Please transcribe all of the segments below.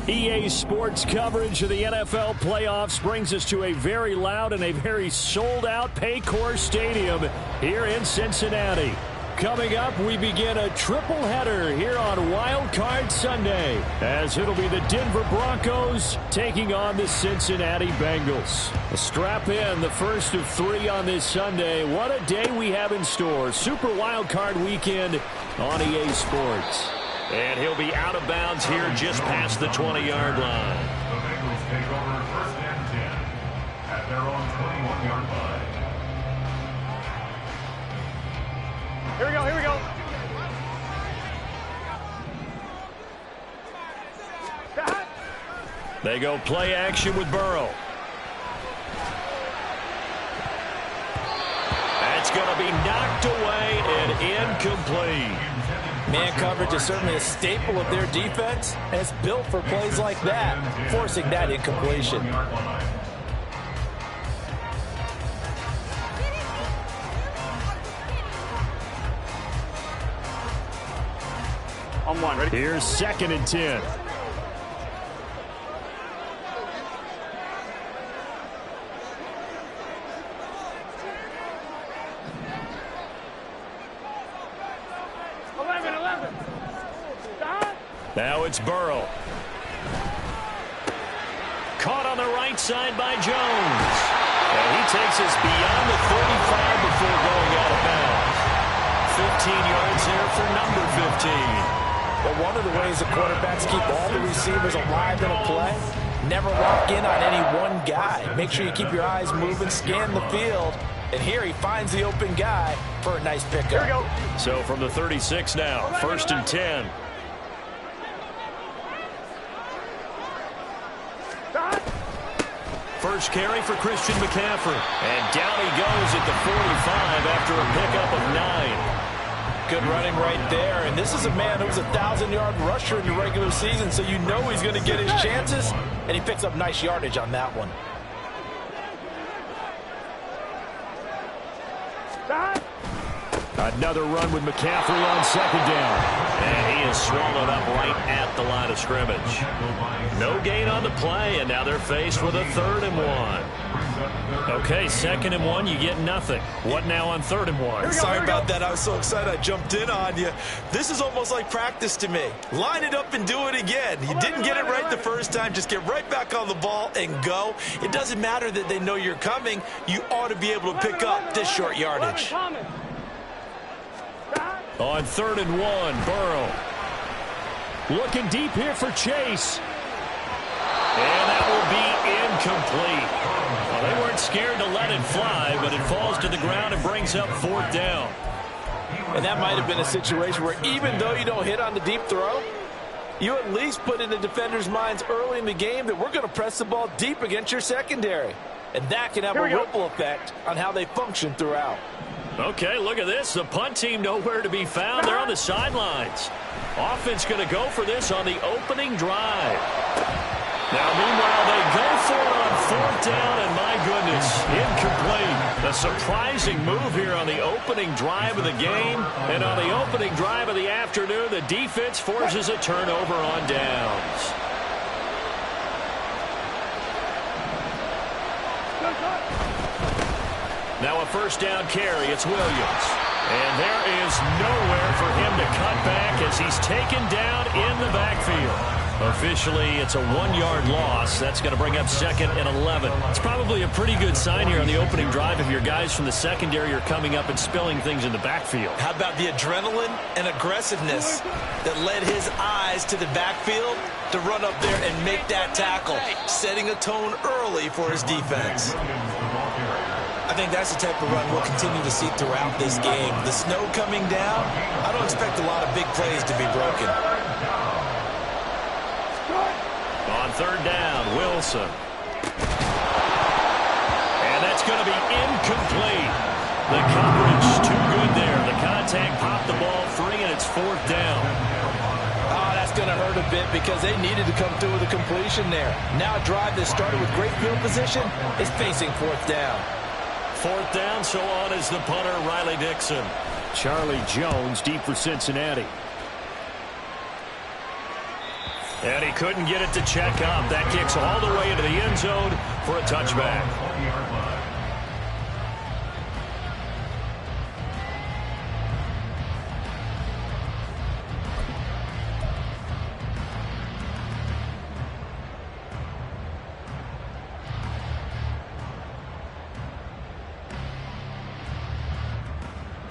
EA Sports coverage of the NFL playoffs brings us to a very loud and a very sold-out Paycor Stadium here in Cincinnati. Coming up, we begin a triple header here on Wild Card Sunday, as it'll be the Denver Broncos taking on the Cincinnati Bengals. Strap in, the first of 3 on this Sunday. What a day we have in store. Super Wild Card weekend on EA Sports. And he'll be out of bounds here just past the 20-yard line. The Bengals take over first and 10 at their own 21-yard line. Here we go, here we go. They go play action with Burrow. That's going to be knocked away and incomplete. Man coverage is certainly a staple of their defense, and it's built for plays like that, forcing that incompletion. On one, ready? Here's 2nd and 10. Now it's Burrow. Caught on the right side by Jones. And he takes us beyond the 35 before going out of bounds. 15 yards there for number 15. But one of the ways the quarterbacks keep all the receivers alive in a play, never lock in on any one guy. Make sure you keep your eyes moving, scan the field. And here he finds the open guy for a nice pickup. Here we go. So from the 36 now, 1st and 10. First carry for Christian McCaffrey. And down he goes at the 45 after a pickup of 9. Good running right there. And this is a man who was a 1,000-yard rusher in the regular season, so you know he's going to get his chances. And he picks up nice yardage on that one. Another run with McCaffrey on 2nd down. And he is swallowed up right at the line of scrimmage. No gain on the play, and now they're faced with a 3rd and 1. Okay, 2nd and 1, you get nothing. What now on 3rd and 1? Sorry about that. I was so excited I jumped in on you. This is almost like practice to me. Line it up and do it again. You didn't get it right the first time. Just get right back on the ball and go. It doesn't matter that they know you're coming. You ought to be able to pick up this short yardage. On 3rd and 1, Burrow. Looking deep here for Chase. And that will be incomplete. Well, they weren't scared to let it fly, but it falls to the ground and brings up 4th down. And that might have been a situation where even though you don't hit on the deep throw, you at least put in the defenders' minds early in the game that we're going to press the ball deep against your secondary. And that can have a ripple effect on how they function throughout. Okay, look at this. The punt team nowhere to be found. They're on the sidelines. Offense going to go for this on the opening drive. Now, meanwhile, they go for it on 4th down, and my goodness, incomplete. A surprising move here on the opening drive of the game. And on the opening drive of the afternoon, the defense forces a turnover on downs. Now a 1st down carry. It's Williams. And there is nowhere for him to cut back as he's taken down in the backfield. Officially, it's a 1-yard loss. That's going to bring up 2nd and 11. It's probably a pretty good sign here on the opening drive if your guys from the secondary are coming up and spilling things in the backfield. How about the adrenaline and aggressiveness that led his eyes to the backfield to run up there and make that tackle, setting a tone early for his defense. I think that's the type of run we'll continue to see throughout this game. The snow coming down, I don't expect a lot of big plays to be broken. On 3rd down, Wilson. And that's going to be incomplete. The coverage too good there. The contact popped the ball free, and it's 4th down. Oh, that's going to hurt a bit because they needed to come through with a completion there. Now a drive that started with great field position is facing 4th down. 4th down, so on is the punter, Riley Dixon. Charlie Jones deep for Cincinnati. And he couldn't get it to check up. That kicks all the way into the end zone for a touchback.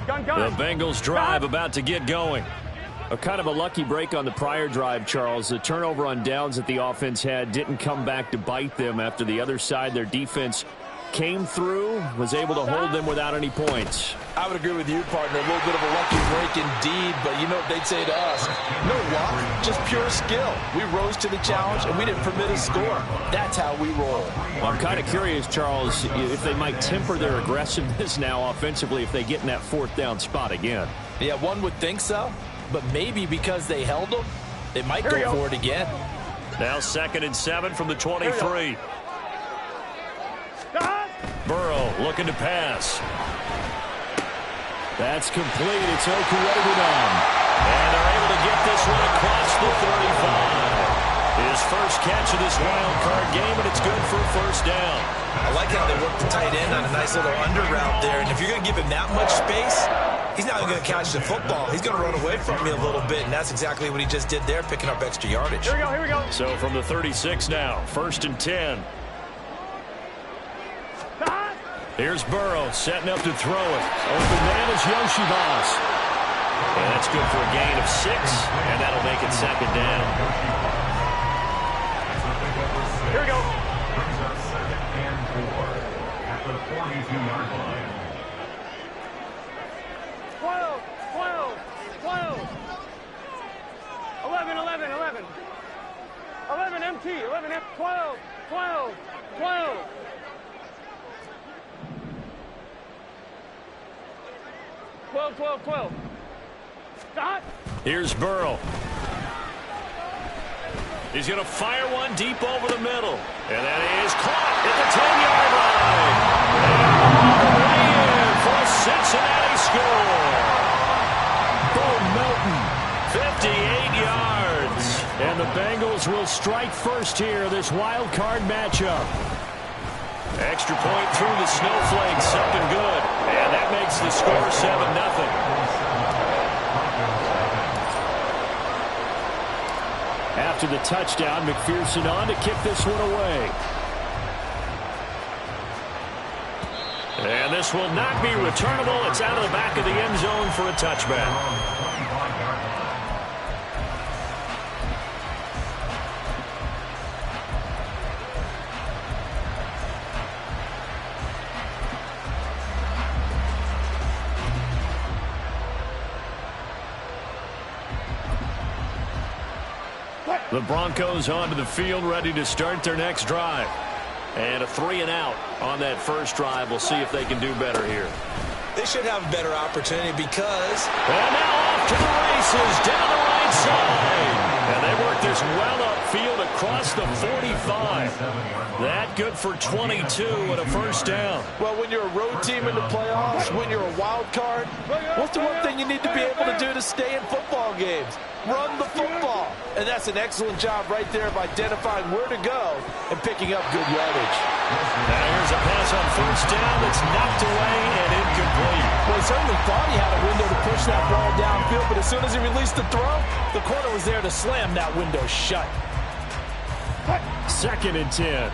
The Bengals drive about to get going. A kind of a lucky break on the prior drive, Charles. The turnover on downs that the offense had didn't come back to bite them after the other side. Their defense came through, was able to hold them without any points. I would agree with you, partner. A little bit of a lucky break indeed, but you know what they'd say to us? No luck, just pure skill. We rose to the challenge, and we didn't permit a score. That's how we roll. Well, I'm kind of curious, Charles, if they might temper their aggressiveness now offensively if they get in that fourth down spot again. Yeah, one would think so, but maybe because they held them, they might go for it again. Now 2nd and 7 from the 23. Burrow looking to pass. That's complete. It's Okuegbunam. And they're able to get this one across the 35. His first catch of this wild card game, and it's good for a first down. I like how they work the tight end on a nice little under route there. And if you're going to give him that much space, he's not going to catch the football. He's going to run away from me a little bit, and that's exactly what he just did there, picking up extra yardage. Here we go. So from the 36 now, 1st and 10. Here's Burrow setting up to throw it. Open man is Yoshibas. And that's good for a gain of 6, and that'll make it 2nd down. Here we go. Brings up 2nd and 4 at the 42-yard line. 12, 12, 12. 11, 11, 11. 11 MT, 11 M, 12, 12, 12. 12, 12, 12. Stop. Here's Burrow. He's going to fire one deep over the middle. And that is caught at the 10-yard line. And on the way in for a Cincinnati score. Bo Melton, 58 yards. And the Bengals will strike first here, this wild card matchup. Extra point through the snowflakes, something good. And that makes the score 7-0. After the touchdown, McPherson on to kick this one away. And this will not be returnable. It's out of the back of the end zone for a touchback. The Broncos onto the field, ready to start their next drive. And a 3-and-out on that first drive. We'll see if they can do better here. They should have a better opportunity because... And now off to the races, down the right side. And they work this well upfield across the 45. That good for 22 and a first down. Well, when you're a road team in the playoffs, when you're a wild card, what's the one thing you need to be able to do to stay in football games? Run the football. And that's an excellent job right there of identifying where to go and picking up good yardage. Now here's a pass on first down that's knocked away and incomplete. Well, he certainly thought he had a window to push that ball downfield, but as soon as he released the throw, the corner was there to slam that window shut. 2nd and 10.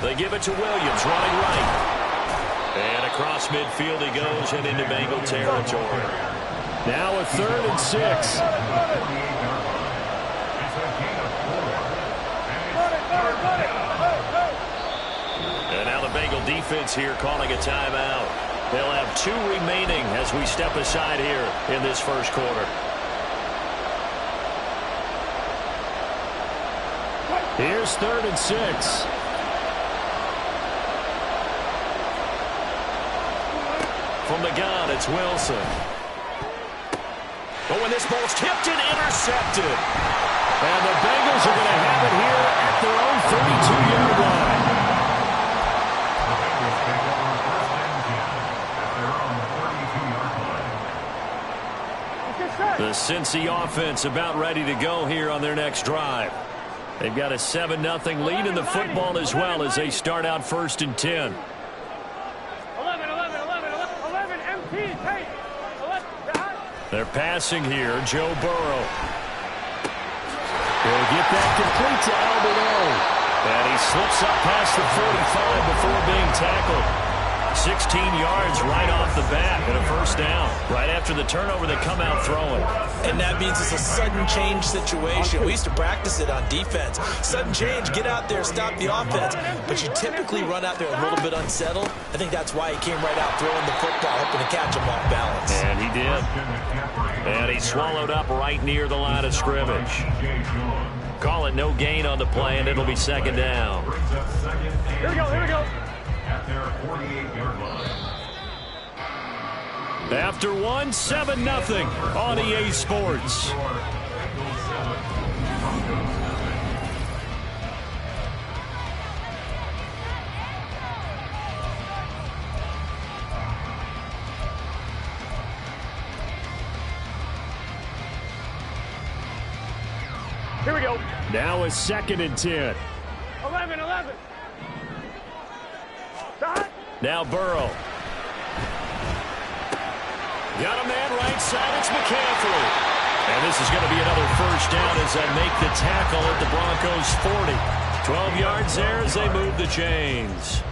They give it to Williams, running right. And across midfield he goes and into Bengal territory. Now a 3rd and 6. And now the Bengal defense here calling a timeout. They'll have 2 remaining as we step aside here in this first quarter. Here's 3rd and 6. From the gun, it's Wilson. But when this ball's tipped and intercepted. And the Bengals are going to have it here at their own 32-yard line. The Cincy offense about ready to go here on their next drive. They've got a 7-0 lead in the football as well as they start out 1st and 10. 11, MT, take. 11, they're passing here. Joe Burrow. He'll get that complete to Albert. And he slips up past the 45 before being tackled. 16 yards right off the bat and a 1st down. Right after the turnover, they come out throwing. And that means it's a sudden change situation. We used to practice it on defense. Sudden change, get out there, stop the offense. But you typically run out there a little bit unsettled. I think that's why he came right out throwing the football, hoping to catch him off balance. And he did. And he swallowed up right near the line of scrimmage. Call it no gain on the play, and it'll be 2nd down. Here we go. At their 48-yard line. After 7-0 on EA Sports. Here we go. Now a 2nd and 10. 11. Now Burrow. Got a man right side. It's McCaffrey. And this is going to be another 1st down as they make the tackle at the Broncos 40. 12 yards there as they move the chains.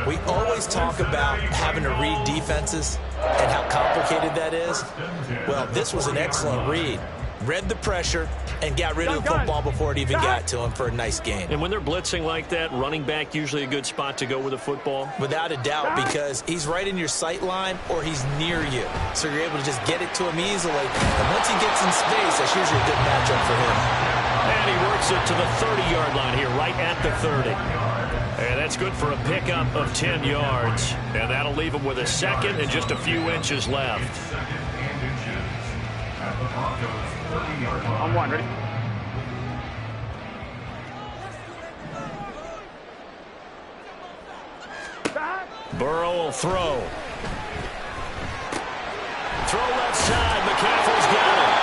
We always talk about having to read defenses and how complicated that is. Well, this was an excellent read. Read the pressure and got rid of the football before it even got to him for a nice gain. And when they're blitzing like that, running back usually a good spot to go with the football? Without a doubt, because he's right in your sight line or he's near you. So you're able to just get it to him easily. And once he gets in space, that's usually a good matchup for him. And he works it to the 30-yard line here, right at the 30. And that's good for a pickup of 10 yards. And that'll leave him with a 2nd and just a few inches left. On 1, ready? Burrow will throw. Throw left side. McCaffrey's got it.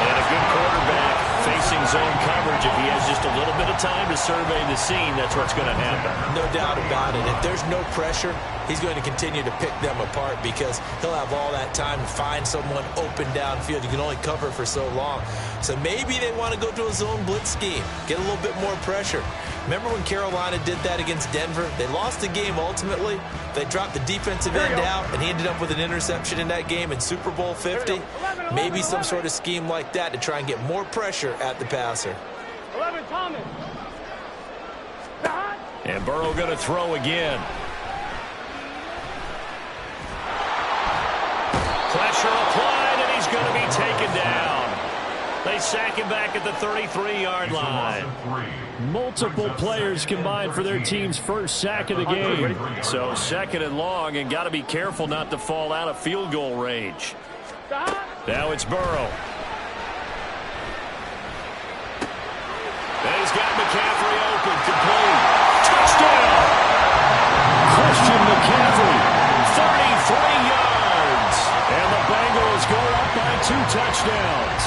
And a good quarterback facing zone coverage. If he has just a little bit of time to survey the scene, that's what's going to happen. No doubt about it. If there's no pressure, he's going to continue to pick them apart because he'll have all that time to find someone open downfield. You can only cover for so long. So maybe they want to go to a zone blitz scheme, get a little bit more pressure. Remember when Carolina did that against Denver? They lost the game ultimately. They dropped the defensive end out, and he ended up with an interception in that game in Super Bowl 50. Maybe some sort of scheme like that to try and get more pressure at the passer. 11, Thomas. And Burrow going to throw again. Pressure applied, and he's going to be taken down. They sack him back at the 33-yard line. Multiple players combined for their team's 1st sack of the game. So 2nd and long, and got to be careful not to fall out of field goal range. Now it's Burrow. And he's got McCaffrey open, complete. Touchdown! Christian McCaffrey, 33 yards. And the Bengals go up by 2 touchdowns.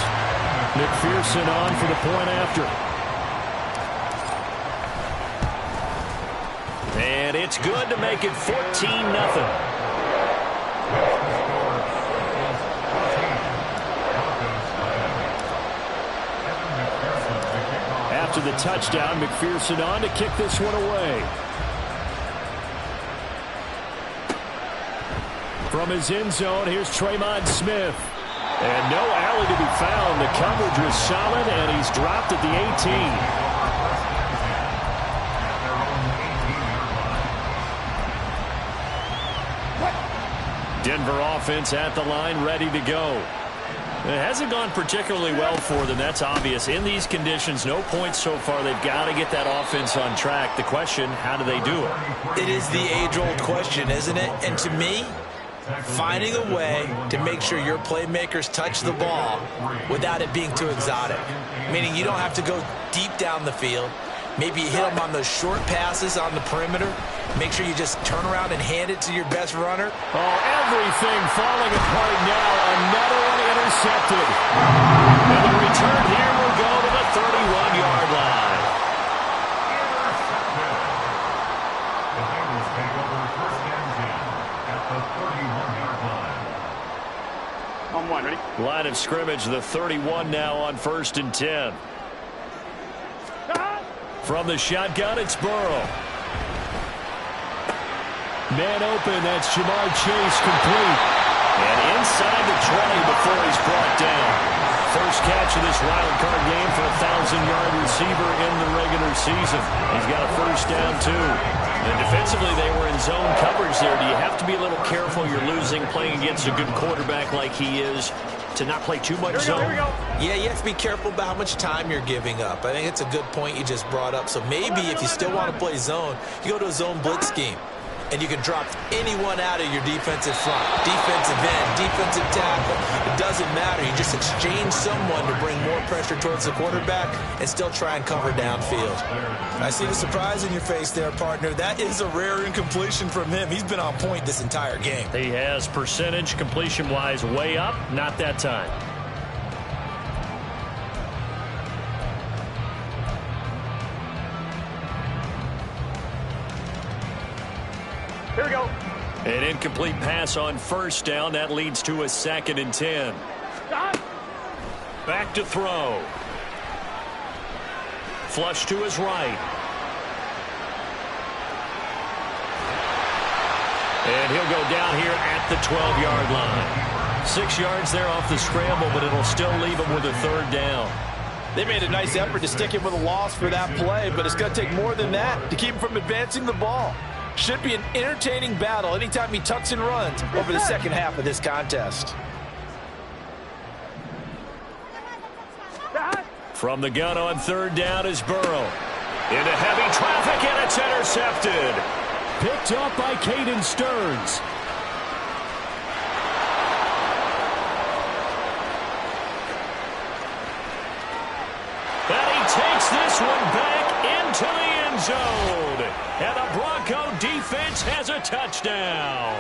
McPherson on for the point after. And it's good to make it 14-0. After the touchdown, McPherson on to kick this one away. From his end zone, here's Tremont Smith. And no alley to be found. The coverage was solid, and he's dropped at the 18. Denver offense at the line, ready to go. It hasn't gone particularly well for them. That's obvious. In these conditions, no points so far. They've got to get that offense on track. The question, how do they do it? It is the age-old question, isn't it? And to me, finding a way to make sure your playmakers touch the ball without it being too exotic. Meaning you don't have to go deep down the field. Maybe you hit them on those short passes on the perimeter. Make sure you just turn around and hand it to your best runner. Oh, everything falling apart now. Another one intercepted. And the return here will go to the 31-yard line. Intercepted. The Bengals take over first and 10 at the 31-yard line. On one, ready? Line of scrimmage, the 31 now on 1st and 10. From the shotgun, it's Burrow. Man open, that's Jamar Chase, complete. And inside the 20 before he's brought down. First catch of this wild card game for a 1,000-yard receiver in the regular season. He's got a first down, too. And defensively, they were in zone coverage there. Do you have to be a little careful? You're losing, playing against a good quarterback like he is, to not play too much zone? Here we go. Yeah, you have to be careful about how much time you're giving up. I think it's a good point you just brought up. So maybe if you still want to play zone, you go to a zone blitz scheme. And you can drop anyone out of your defensive front. Defensive end, defensive tackle. It doesn't matter. You just exchange someone to bring more pressure towards the quarterback and still try and cover downfield. I see the surprise in your face there, partner. That is a rare incompletion from him. He's been on point this entire game. He has percentage completion-wise way up. Not that time. Here we go. An incomplete pass on first down. That leads to a 2nd and 10. Stop. Back to throw. Flush to his right. And he'll go down here at the 12-yard line. 6 yards there off the scramble, but it'll still leave him with a 3rd down. They made a nice effort to stick him with a loss for that play, but it's going to take more than that to keep him from advancing the ball. Should be an entertaining battle anytime he tucks and runs over the second half of this contest. From the gun on 3rd down is Burrow. Into heavy traffic, and it's intercepted. Picked up by Caden Stearns. And he takes this one back into the end zone. And the Bronco defense has a touchdown.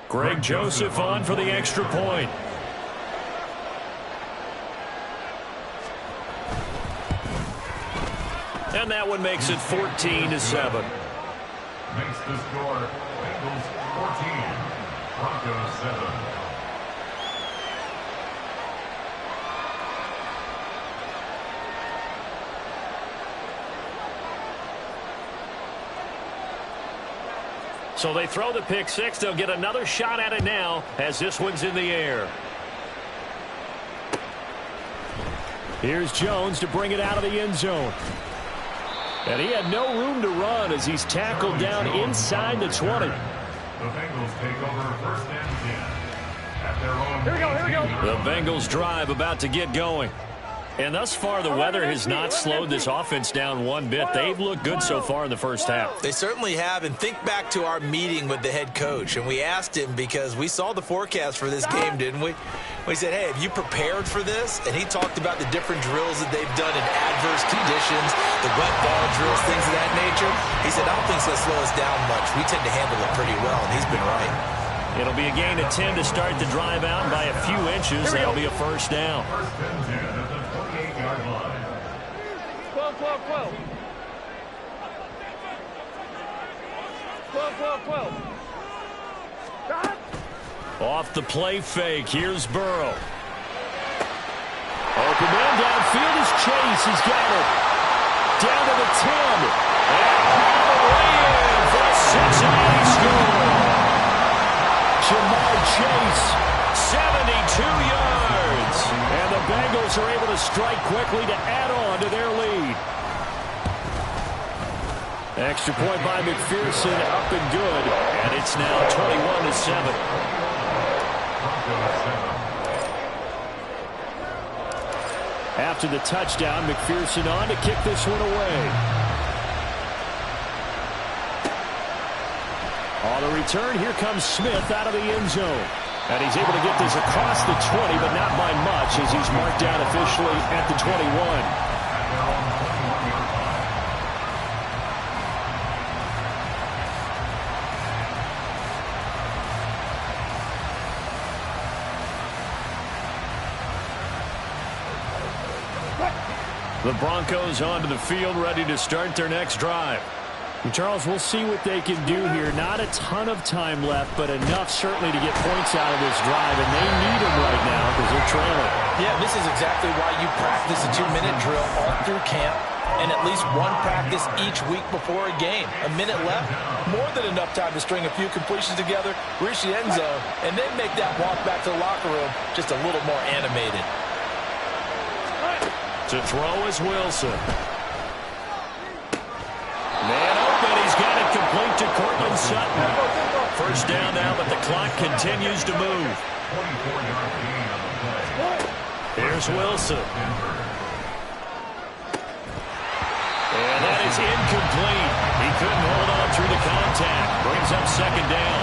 Greg Joseph on for the extra point. And that one makes it 14-7. Makes the score Bengals 14, Broncos 7. So they throw the pick six. They'll get another shot at it now as this one's in the air. Here's Jones to bring it out of the end zone. And he had no room to run as he's tackled down inside the 20. The Bengals take over first and 10 at their own. Here we go. The Bengals drive about to get going. And thus far, the weather has not slowed this offense down one bit. They've looked good so far in the first half. They certainly have. And think back to our meeting with the head coach. And we asked him because we saw the forecast for this game, didn't we? We said, hey, have you prepared for this? And he talked about the different drills that they've done in adverse conditions, the wet ball drills, things of that nature. He said, I don't think it's going to slow us down much. We tend to handle it pretty well, and he's been right. It'll be a gain of 10 to start the drive out, and by a few inches, that'll be a first down. First and 10 at the 28-yard line. 12, 12, 12. 12, 12, 12. Stop. Off the play fake, here's Burrow. Open man downfield is Chase. He's got it. Down to the 10. And all the way in for a Cincinnati score. Jamar Chase, 72 yards. And the Bengals are able to strike quickly to add on to their lead. Extra point by McPherson, up and good. And it's now 21-7. After the touchdown, McPherson on to kick this one away. On the return, here comes Smith out of the end zone. And he's able to get this across the 20, but not by much. touch as he's marked down officially at the 21. The Broncos onto the field, ready to start their next drive. And Charles, we'll see what they can do here. Not a ton of time left, but enough certainly to get points out of this drive, and they need them right now because they're trailing. Yeah, this is exactly why you practice a 2-minute drill all through camp and at least one practice each week before a game. A minute left, more than enough time to string a few completions together, reach the end zone, and then make that walk back to the locker room just a little more animated. To throw is Wilson. Man open, he's got it complete to Cortland Sutton. First down now, but the clock continues to move. Here's Wilson. And that is incomplete. He couldn't hold on through the contact. Brings up second down.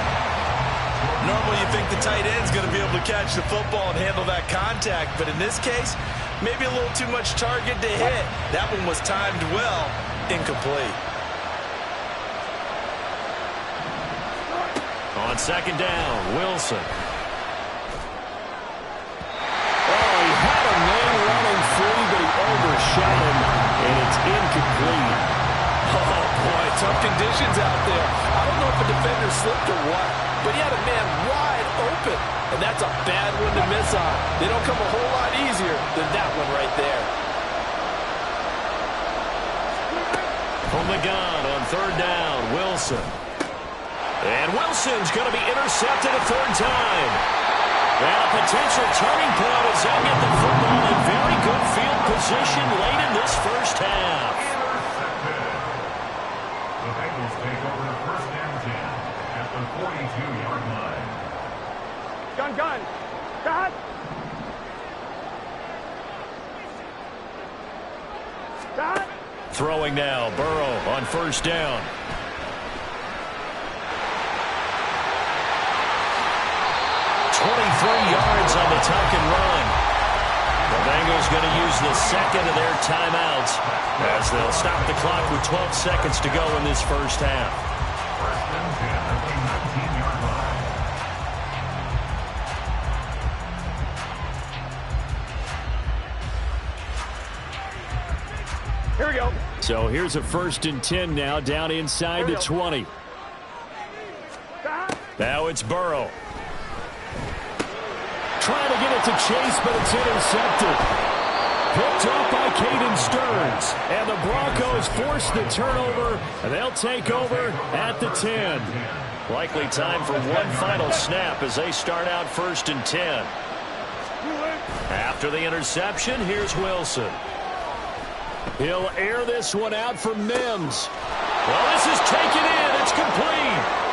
Normally you think the tight end's going to be able to catch the football and handle that contact, but in this case, maybe a little too much target to hit. That one was timed well, incomplete. On second down, Wilson. Oh, he had a man running free, but he overshot him, and it's incomplete. Oh, boy, tough conditions out there. I don't know if a defender slipped or what, but he had a man wide open, and that's a bad one to miss on. They don't come a whole lot easier than that one right there. From the gun on third down, Wilson. And Wilson's going to be intercepted a third time. And a potential turning point as they get the football in very good field position late in this first half. The Bengals take over first and 10 at the 42-yard line. Gun. Cut. Cut. Throwing now, Burrow on first down. Yards on the tuck and run. The Bengals going to use the second of their timeouts as they'll stop the clock with 12 seconds to go in this first half. First and 10 at the 19-yard line. Here we go. So here's a first and 10 now down inside the 20. Now it's Burrow. Trying to get it to Chase, but it's intercepted. Picked off by Caden Stearns. And the Broncos force the turnover, and they'll take over at the 10. Likely time for one final snap as they start out first and 10. After the interception, here's Wilson. He'll air this one out for Mims. Well, this is taken in. It's complete.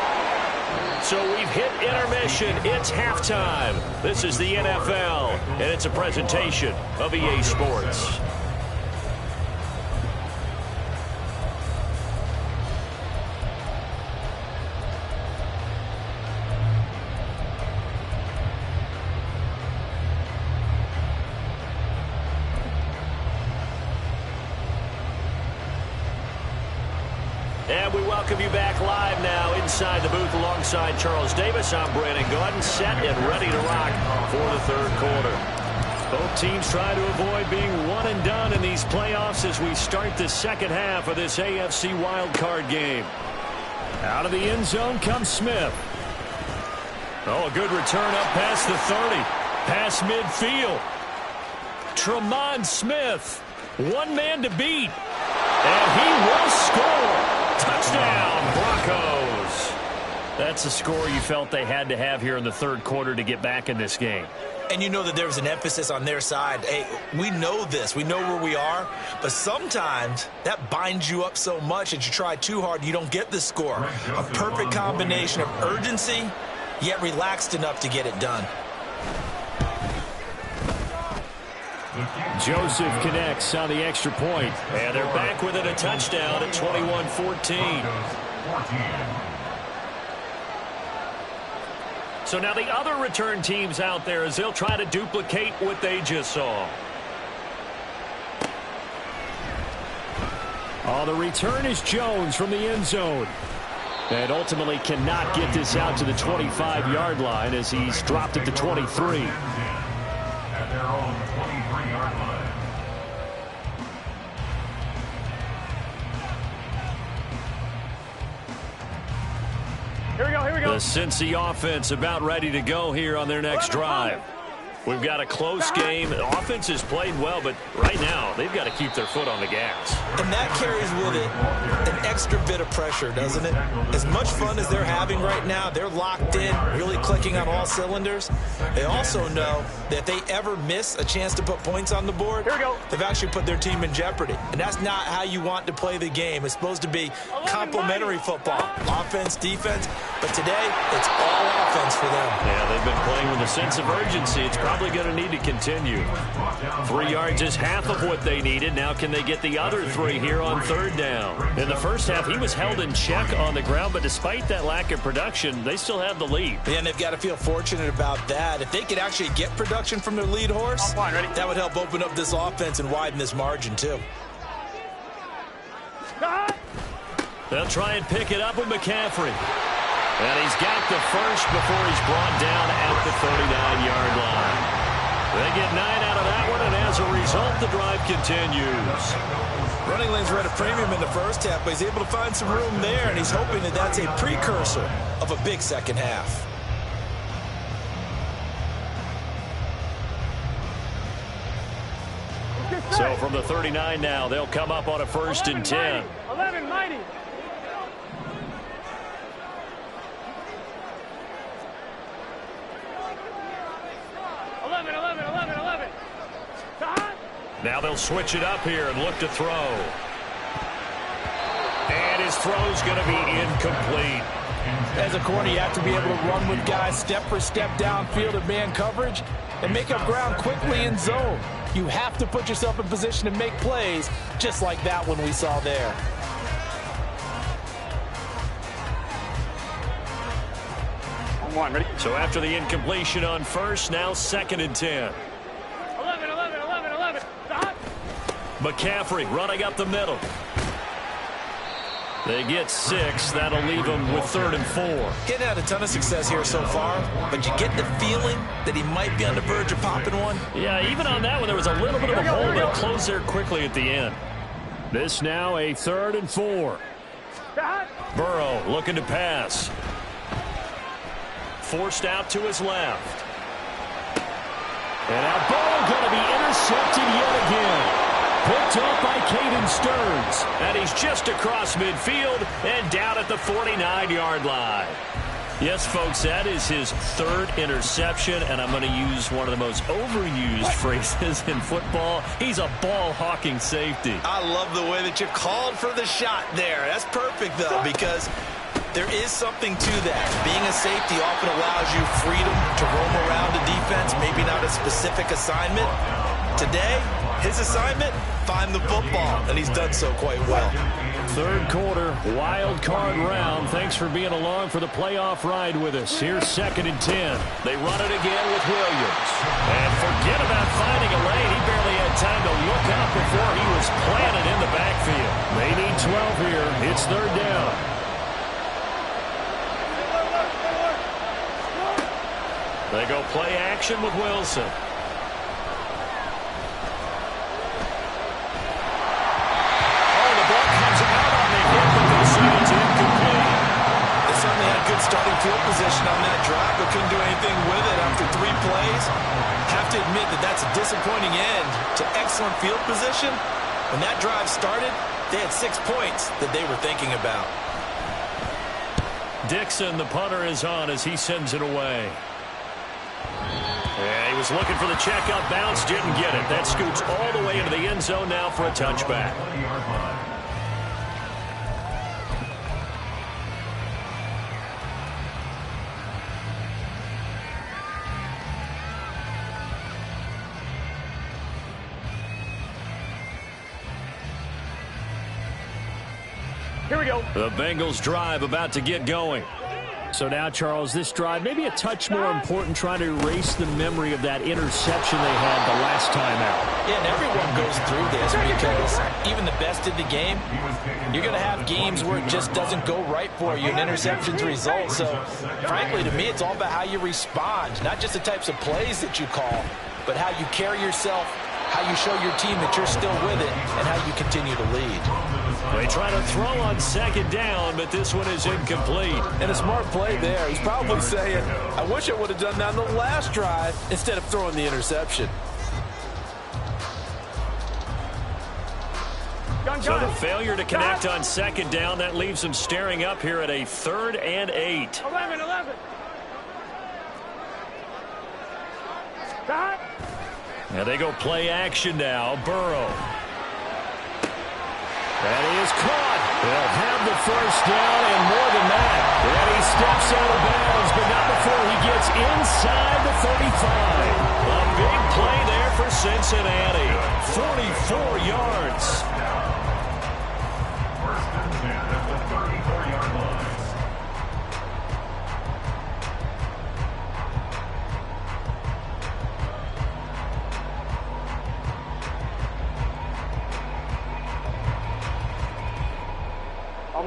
So we've hit intermission. It's halftime. This is the NFL, and it's a presentation of EA Sports. And we welcome you back live now inside the booth alongside Charles Davis. I'm Brandon Gordon, set and ready to rock for the third quarter. Both teams trying to avoid being one and done in these playoffs as we start the second half of this AFC wildcard game. Out of the end zone comes Smith. Oh, a good return up past the 30. Past midfield. Tremont Smith. One man to beat. And he will score. Touchdown, Broncos. That's a score you felt they had to have here in the third quarter to get back in this game. And you know that there was an emphasis on their side. Hey, we know this. We know where we are. But sometimes that binds you up so much that you try too hard, you don't get the score. A perfect combination of urgency, yet relaxed enough to get it done. Joseph connects on the extra point. And they're back with it, a touchdown at 21-14. So now the other return teams out there as they'll try to duplicate what they just saw. Oh, the return is Jones from the end zone. And ultimately cannot get this out to the 25-yard line as he's dropped at the 23. At their own 23-yard line. Here we go, here we go. The Cincy offense about ready to go here on their next drive. We've got a close game. The offense has played well, but right now they've got to keep their foot on the gas. And that carries with it an extra bit of pressure, doesn't it? As much fun as they're having right now, they're locked in, really clicking on all cylinders. They also know that if they ever miss a chance to put points on the board, they've actually put their team in jeopardy. And that's not how you want to play the game. It's supposed to be complementary football, offense, defense. But today, it's all offense for them. Yeah, they've been playing with a sense of urgency. It's probably going to need to continue. 3 yards is half of what they needed. Now can they get the other 3 here on third down? In the first half, he was held in check on the ground, but despite that lack of production, they still have the lead. And they've got to feel fortunate about that. If they could actually get production from their lead horse, that would help open up this offense and widen this margin too. They'll try and pick it up with McCaffrey. And he's got the first before he's brought down at the 39-yard line. They get 9 out of that one, and as a result, the drive continues. Running lanes were at a premium in the first half, but he's able to find some room there, and he's hoping that that's a precursor of a big second half. So from the 39 now, they'll come up on a 1st and 10. 11, mighty. Now they'll switch it up here and look to throw. And his throw's going to be incomplete. As a corner, you have to be able to run with guys step for step downfield in man coverage and make up ground quickly in zone. You have to put yourself in position to make plays, just like that one we saw there. Ready? So after the incompletion on first, now 2nd and 10. 11. McCaffrey running up the middle. They get 6. That'll leave them with 3rd and 4. Getting had a ton of success here so far, but you get the feeling that he might be on the verge of popping one. Yeah, even on that one, there was a little bit of a hole that closed there quickly at the end. This now a 3rd and 4. Burrow looking to pass. Forced out to his left. And now Burrow going to be intercepted yet again. Picked up by Caden Stearns. And he's just across midfield and down at the 49-yard line. Yes, folks, that is his 3rd interception, and I'm going to use one of the most overused phrases in football. He's a ball-hawking safety. I love the way that you called for the shot there. That's perfect, though, because there is something to that. Being a safety often allows you freedom to roam around the defense, maybe not a specific assignment. Today, his assignment, find the football, and he's done so quite well. 3rd quarter, wild card round. Thanks for being along for the playoff ride with us. Here's 2nd and 10. They run it again with Williams. And forget about finding a lane. He barely had time to look up before he was planted in the backfield. They need 12 here. It's 3rd down. They go play action with Wilson. Starting field position on that drive, but couldn't do anything with it after 3 plays. Have to admit that that's a disappointing end to excellent field position. When that drive started, they had 6 points that they were thinking about. Dixon, the punter, is on as he sends it away. Yeah, he was looking for the checkup bounce, didn't get it. That scoots all the way into the end zone now for a touchback. Here we go. The Bengals drive about to get going. So now, Charles, this drive maybe a touch more important, trying to erase the memory of that interception they had the last time out. Yeah, and everyone goes through this because even the best in the game, you're going to have games where it just doesn't go right for you, and interceptions result. So, frankly, to me, it's all about how you respond, not just the types of plays that you call, but how you carry yourself, how you show your team that you're still with it, and how you continue to lead. They try to throw on second down, but this one is incomplete. And a smart play there. He's probably saying, I wish I would have done that on the last drive instead of throwing the interception. So the failure to connect on second down, that leaves them staring up here at a 3rd and 8. 11. Now they go play action now. Burrow. That is caught. They'll have the first down and more than that. And he steps out of bounds, but not before he gets inside the 35. A big play there for Cincinnati. 44 yards. First and 10 at the 34-yard line.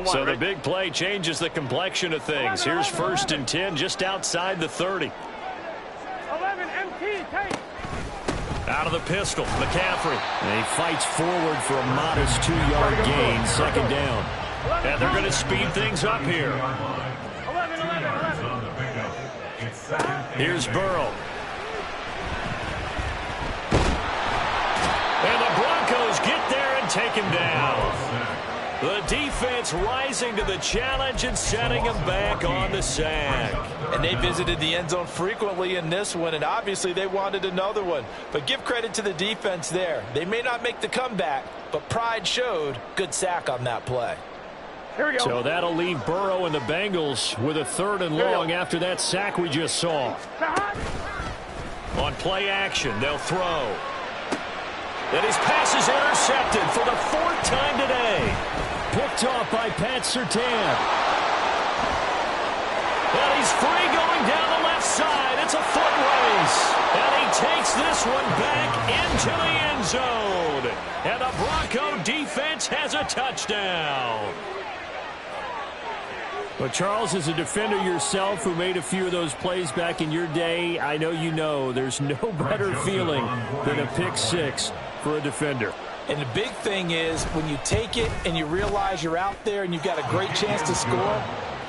So the big play changes the complexion of things. Here's 1st and 10 just outside the 30. 11 MT, take. Out of the pistol, McCaffrey. And he fights forward for a modest 2-yard gain, second down. And they're going to speed things up here. 11. Here's Burrow. And the Broncos get there and take him down. The defense rising to the challenge and setting him back on the sack. And they visited the end zone frequently in this one, and obviously they wanted another one. But give credit to the defense there. They may not make the comeback, but pride showed. Good sack on that play. Here we go. So that'll leave Burrow and the Bengals with a 3rd and long after that sack we just saw. On play action, they'll throw. And his pass is intercepted for the 4th time today. Picked off by Pat Surtain. And he's free going down the left side. It's a foot race. And he takes this one back into the end zone. And the Bronco defense has a touchdown. But Charles, as a defender yourself who made a few of those plays back in your day, I know you know there's no better feeling than a pick 6 for a defender. And the big thing is when you take it and you realize you're out there and you've got a great chance to score,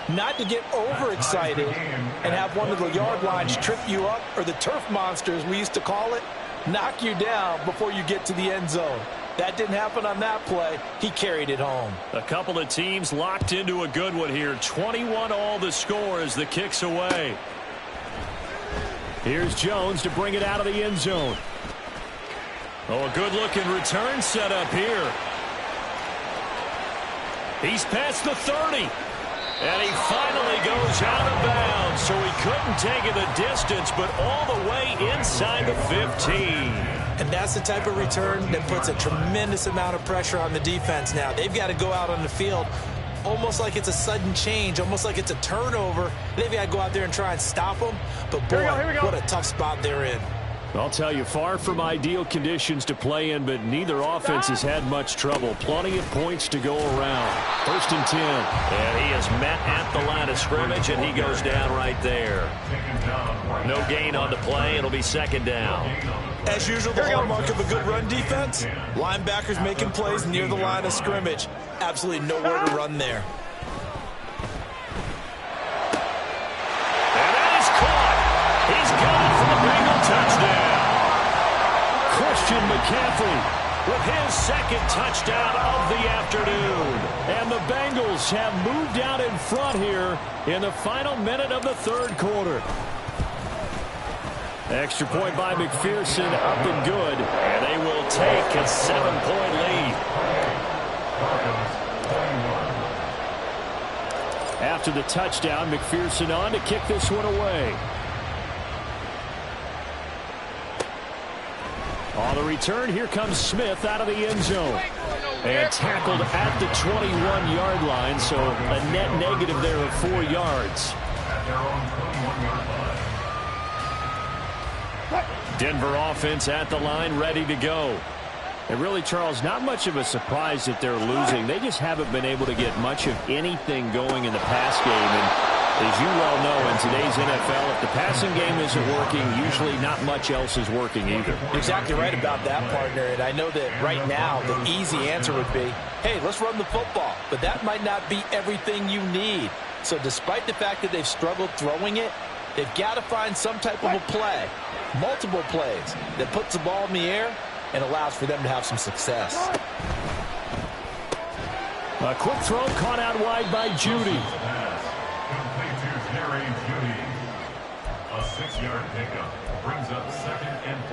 not to get overexcited and have one of the yard lines trip you up, or the turf monsters we used to call it, knock you down before you get to the end zone. That didn't happen on that play. He carried it home. A couple of teams locked into a good one here. 21 all the score as the kick's away. Here's Jones to bring it out of the end zone. Oh, a good-looking return set up here. He's past the 30. And he finally goes out of bounds, so he couldn't take it the distance, but all the way inside the 15. And that's the type of return that puts a tremendous amount of pressure on the defense now. They've got to go out on the field almost like it's a sudden change, almost like it's a turnover. They've got to go out there and try and stop them. But, boy, here we go. what a tough spot they're in. I'll tell you, far from ideal conditions to play in, but neither offense has had much trouble. Plenty of points to go around. 1st and 10. And he is met at the line of scrimmage, and he goes down right there. No gain on the play. It'll be second down. As usual, the hallmark of a good run defense, linebackers making plays near the line of scrimmage. Absolutely nowhere to run there. And that is caught. He's got it for the Bengal touchdown. Christian McCaffrey with his 2nd touchdown of the afternoon. And the Bengals have moved out in front here in the final minute of the 3rd quarter. Extra point by McPherson, up and good. And they will take a 7-point lead. After the touchdown, McPherson on to kick this one away. On the return, here comes Smith out of the end zone. And tackled at the 21-yard line, so a net negative there of 4 yards. their own 21-yard line. Denver offense at the line, ready to go. And really, Charles, not much of a surprise that they're losing. They just haven't been able to get much of anything going in the pass game. And as you well know, in today's NFL, if the passing game isn't working, usually not much else is working either. Exactly right about that, partner. And I know that right now the easy answer would be, hey, let's run the football. But that might not be everything you need. So despite the fact that they've struggled throwing it, they've got to find some type of a play, multiple plays, that puts the ball in the air and allows for them to have some success. A quick throw caught out wide by Judy. Complete to Jerry Judy. A 6-yard pickup brings up 2nd and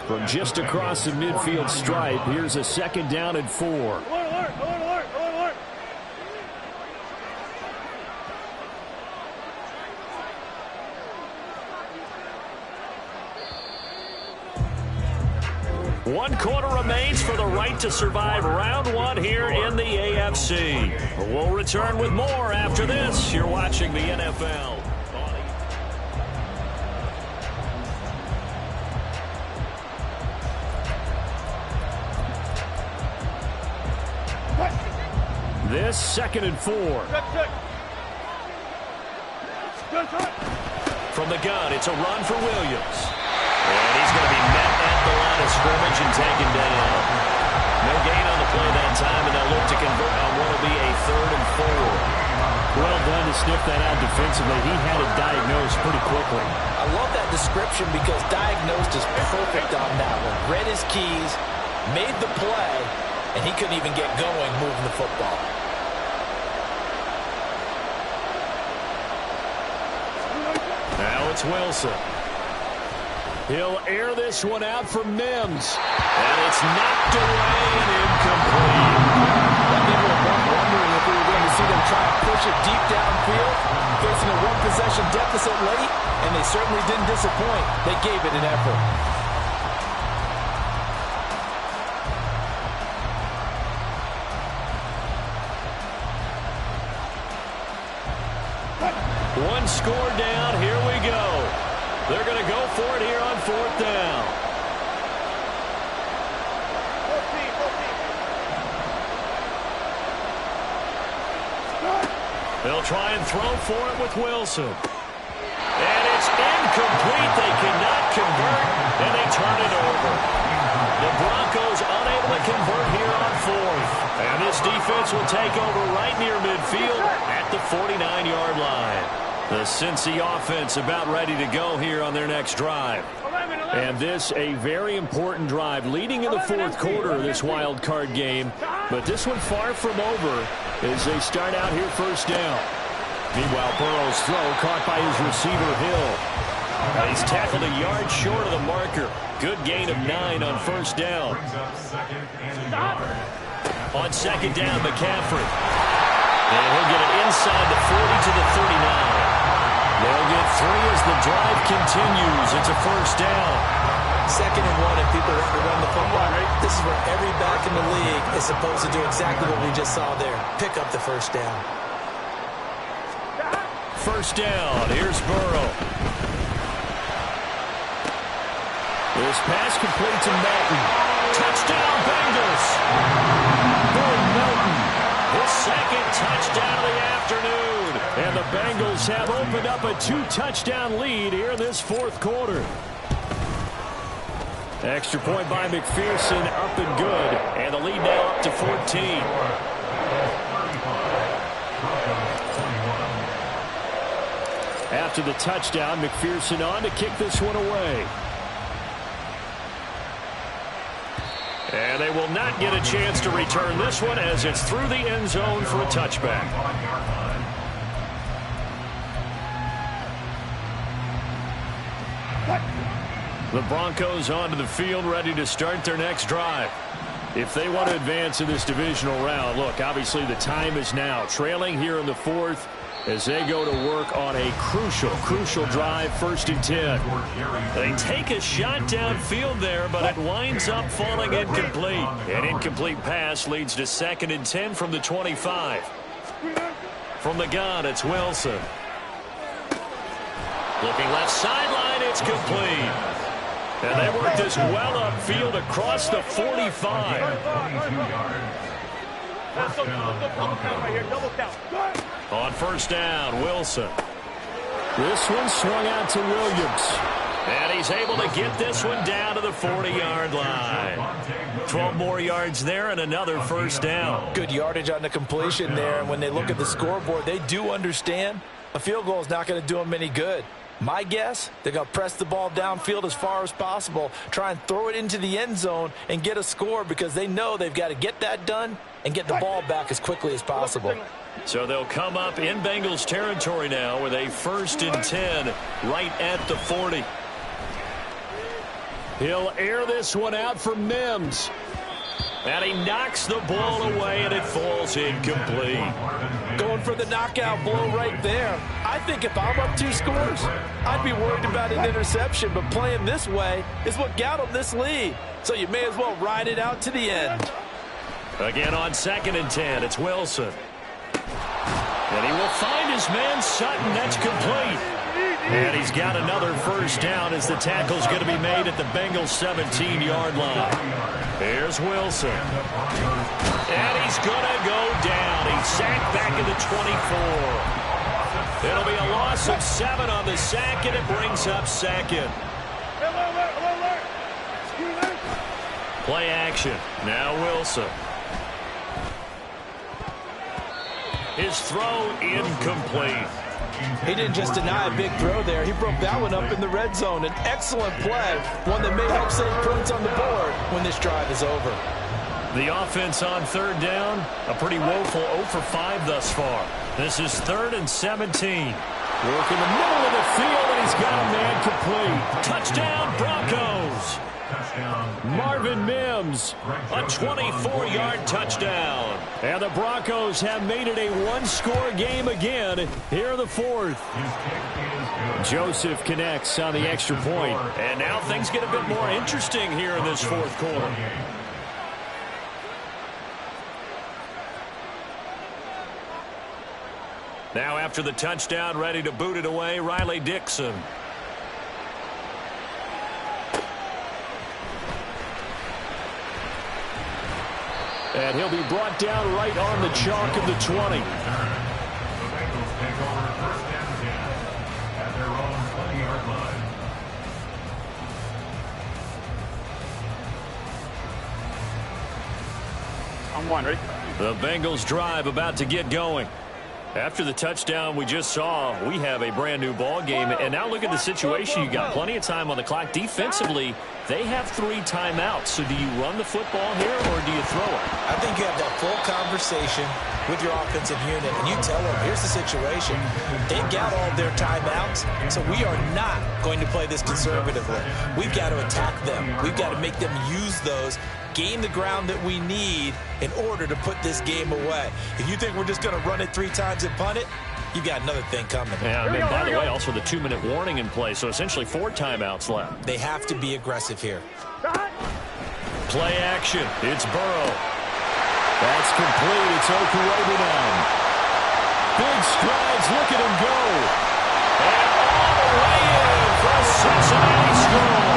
4. From just across the midfield stripe, here's a 2nd down and 4. Alert, alert, alert, alert, alert. One quarter remains for the right to survive round one here in the AFC. We'll return with more after this. You're watching the NFL. This 2nd and 4. From the gun, it's a run for Williams. And he's going to be met at the line of scrimmage and taken down. No gain on the play that time, and they'll look to convert on what will be a 3rd and 4. Well done to sniff that out defensively. He had it diagnosed pretty quickly. I love that description because diagnosed is perfect on that one. Read his keys, made the play, and he couldn't even get going moving the football. Now it's Wilson. He'll air this one out for Mims. And it's knocked away and incomplete. People were wondering if we were going to see them try to push it deep downfield, facing a one-possession deficit late, and they certainly didn't disappoint. They gave it an effort. One score down. Here we go. They're going to go for it here on 4th down. They'll try and throw for it with Wilson. And it's incomplete. They cannot convert, and they turn it over. The Broncos unable to convert here on 4th. And this defense will take over right near midfield at the 49-yard line. The Cincy offense about ready to go here on their next drive. And this a very important drive leading in the 4th quarter of this wild card game. But this one far from over as they start out here 1st down. Meanwhile, Burrow's throw caught by his receiver Hill. And he's tackled a yard short of the marker. Good gain of 9 on 1st down. On 2nd down, McCaffrey. And he'll get it inside the 40 to the 39. They'll get 3 as the drive continues. It's a 1st down. 2nd and 1, and people want to run the football. This is where every back in the league is supposed to do exactly what we just saw there. Pick up the 1st down. 1st down. Here's Burrow. This pass complete to Melton. Touchdown, Bengals. Boyd Melton. His 2nd touchdown of the afternoon. And the Bengals have opened up a 2-touchdown lead here in this 4th quarter. Extra point by McPherson, up and good. And the lead now up to 14. After the touchdown, McPherson on to kick this one away. And they will not get a chance to return this one as it's through the end zone for a touchback. The Broncos onto the field ready to start their next drive. If they want to advance in this divisional round, look, obviously the time is now. Trailing here in the 4th as they go to work on a crucial drive, 1st and 10. They take a shot downfield there, but it winds up falling incomplete. An incomplete pass leads to 2nd and 10 from the 25. From the gun, it's Wilson. Looking left sideline, it's complete. And they work this well upfield across the 45. On first down, Wilson. This one swung out to Williams. And he's able to get this one down to the 40-yard line. 12 more yards there and another first down. Good yardage on the completion there. And when they look at the scoreboard, they do understand a field goal is not going to do them any good. My guess, they're going to press the ball downfield as far as possible, try and throw it into the end zone and get a score because they know they've got to get that done and get the ball back as quickly as possible. So they'll come up in Bengals territory now with a 1st and 10 right at the 40. He'll air this one out for Mims. And he knocks the ball away, and it falls incomplete. Going for the knockout blow right there. I think if I'm up 2 scores, I'd be worried about an interception. But playing this way is what got him this lead. So you may as well ride it out to the end. Again on 2nd and 10, it's Wilson. And he will find his man Sutton. That's complete. And he's got another first down as the tackle's going to be made at the Bengals 17-yard line. Here's Wilson. And he's going to go down. He's sacked back at the 24. It'll be a loss of 7 on the sack, and it brings up 2nd. Play action. Now Wilson. His throw incomplete. He didn't just deny a big throw there. He broke that one up in the red zone. An excellent play, one that may help save points on the board when this drive is over. The offense on 3rd down, a pretty woeful 0 for 5 thus far. This is 3rd and 17. Work in the middle of the field, and he's got a man complete. Touchdown, Broncos. Marvin Mims, a 24-yard touchdown. And the Broncos have made it a 1-score game again here in the 4th. Joseph connects on the extra point. And now things get a bit more interesting here in this 4th quarter. Now after the touchdown, ready to boot it away, Riley Dixon. And he'll be brought down right on the chalk of the 20. The Bengals take over 1st and 10 at their own 20-yard line. I'm 1, ready? The Bengals drive about to get going. After the touchdown we just saw, we have a brand new ball game. And now look at the situation. You got plenty of time on the clock. Defensively, they have 3 timeouts. So do you run the football here or do you throw it? I think you have that full conversation with your offensive unit, and you tell them, here's the situation. They've got all their timeouts, so we are not going to play this conservatively. We've got to attack them. We've got to make them use those, gain the ground that we need in order to put this game away. If you think we're just going to run it 3 times and punt it, you got another thing coming. Yeah, and by the way, also the 2-minute warning in play, so essentially 4 timeouts left. They have to be aggressive here. Play action. It's Burrow. That's complete. It's Okurebunan. Big strides. Look at him go. And all the way in for a Cincinnati score.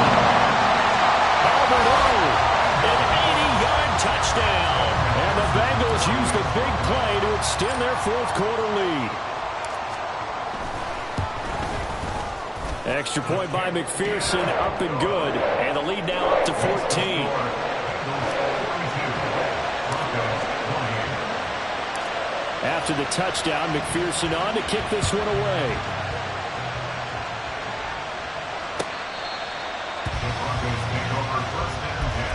Albert O, an 80-yard touchdown. And the Bengals use the big play to extend their 4th quarter lead. Extra point by McPherson, up and good. And the lead now up to 14. After the touchdown, McPherson on to kick this one away. The Broncos take over 1st and 10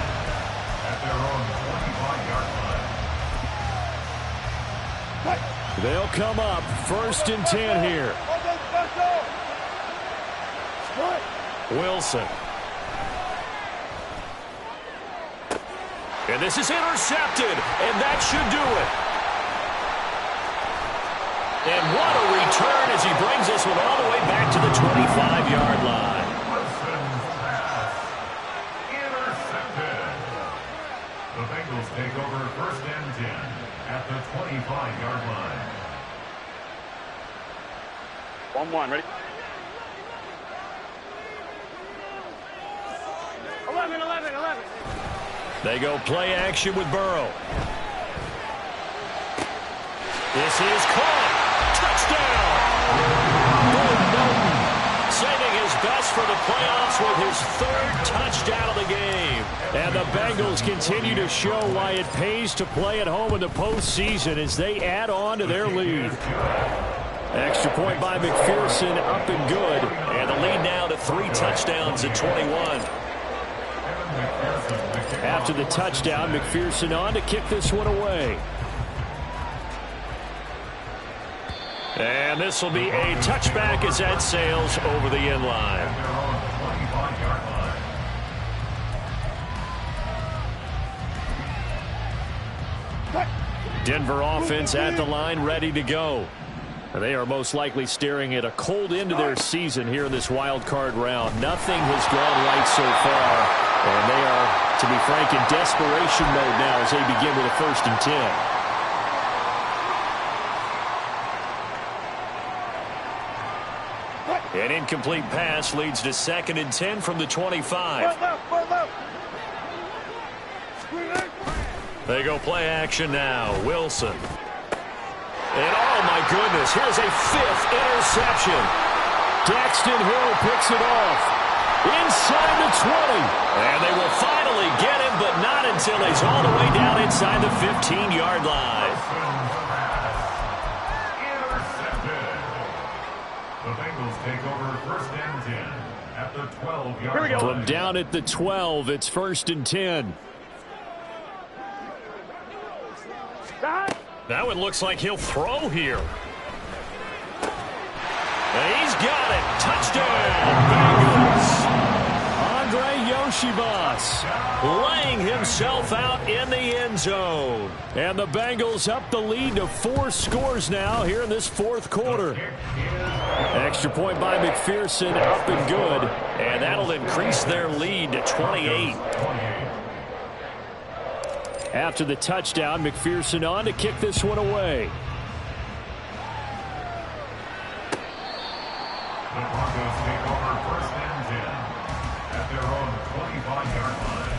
at their own 25-yard line. They'll come up 1st and 10 here. Wilson. And this is intercepted, and that should do it. And what a return as he brings this one all the way back to the 25-yard line. Wilson's pass intercepted. The Bengals take over 1st and 10 at the 25-yard line. 1-1, ready? They go play action with Burrow. This is caught. Touchdown. Bolton saving his best for the playoffs with his third touchdown of the game. And the Bengals continue to show why it pays to play at home in the postseason as they add on to their lead. Extra point by McPherson, up and good. And the lead now to 3 touchdowns at 21. After the touchdown, McPherson on to kick this one away. And this will be a touchback as that sails over the end line. Denver offense at the line, ready to go. They are most likely staring at a cold end to their season here in this wild card round. Nothing has gone right so far, and they are, to be frank, in desperation mode now as they begin with a 1st and 10. An incomplete pass leads to 2nd and 10 from the 25. They go play action now. Wilson. And oh my goodness, here's a 5th interception. Daxton Hill picks it off. Inside the 20. And they will finally get him, but not until he's all the way down inside the 15-yard line. The Bengals take over 1st and 10 at the 12-yard line. From down at the 12, it's 1st and 10. That one looks like he'll throw here. And he's got it. Touchdown, Bengals. Andre Yoshibas laying himself out in the end zone. And the Bengals up the lead to 4 scores now here in this 4th quarter. Extra point by McPherson, up and good. And that'll increase their lead to 28. After the touchdown, McPherson on to kick this one away. The Broncos take over 1st and 10 at their own 25-yard line.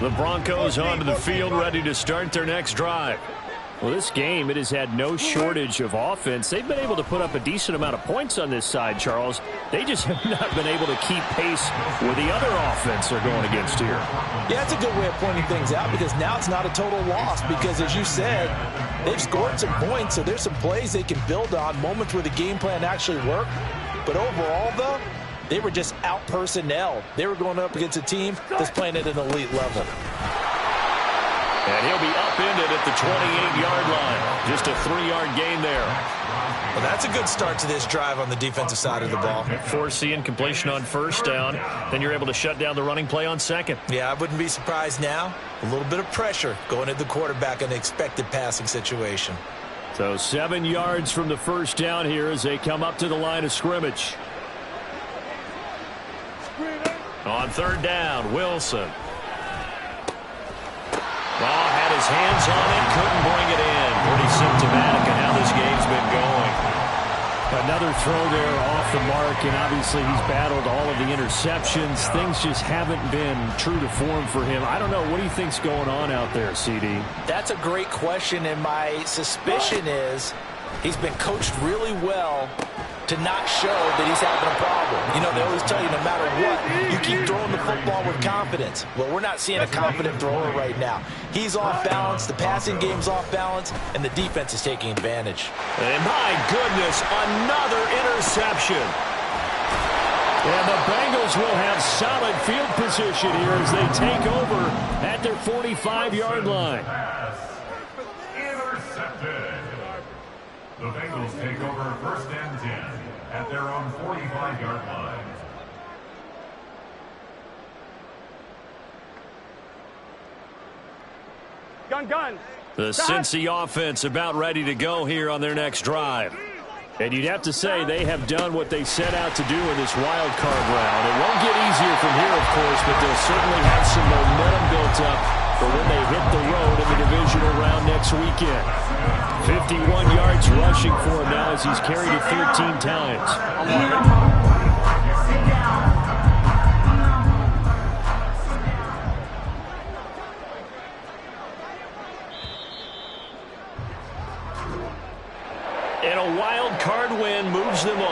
The Broncos onto the field, ready to start their next drive. Well, this game, it has had no shortage of offense. They've been able to put up a decent amount of points on this side, Charles. They just have not been able to keep pace with the other offense they're going against here. Yeah, it's a good way of pointing things out because now it's not a total loss because, as you said, they've scored some points, so there's some plays they can build on, moments where the game plan actually worked. But overall, though, they were just out-personnel. They were going up against a team that's playing at an elite level. And he'll be upended at the 28-yard line. Just a 3-yard gain there. Well, that's a good start to this drive on the defensive side of the ball. Force the incompletion on 1st down. Then you're able to shut down the running play on 2nd. Yeah, I wouldn't be surprised now. A little bit of pressure going at the quarterback in an expected passing situation. So 7 yards from the 1st down here as they come up to the line of scrimmage. On 3rd down, Wilson. Had his hands on it, couldn't bring it in. Pretty symptomatic of how this game's been going. Another throw there off the mark, and obviously he's battled all of the interceptions. Things just haven't been true to form for him. I don't know. What do you think's going on out there, CD? That's a great question, and my suspicion is he's been coached really well to not show that he's having a problem. You know, they always tell you no matter what, you keep throwing the football with confidence. Well, we're not seeing a confident thrower right now. He's off balance, the passing game's off balance, and the defense is taking advantage. And my goodness, another interception. And the Bengals will have solid field position here as they take over at their 45-yard line. Intercepted. The Bengals take over 1st and 10 at their own 45-yard line. Gun. The Cincy offense about ready to go here on their next drive. And you'd have to say they have done what they set out to do in this wild card round. It won't get easier from here, of course, but they'll certainly have some momentum built up for when they hit the road in the divisional round next weekend. 51 yards rushing for him now as he's carried it 13 times. And a wild card win moves them on.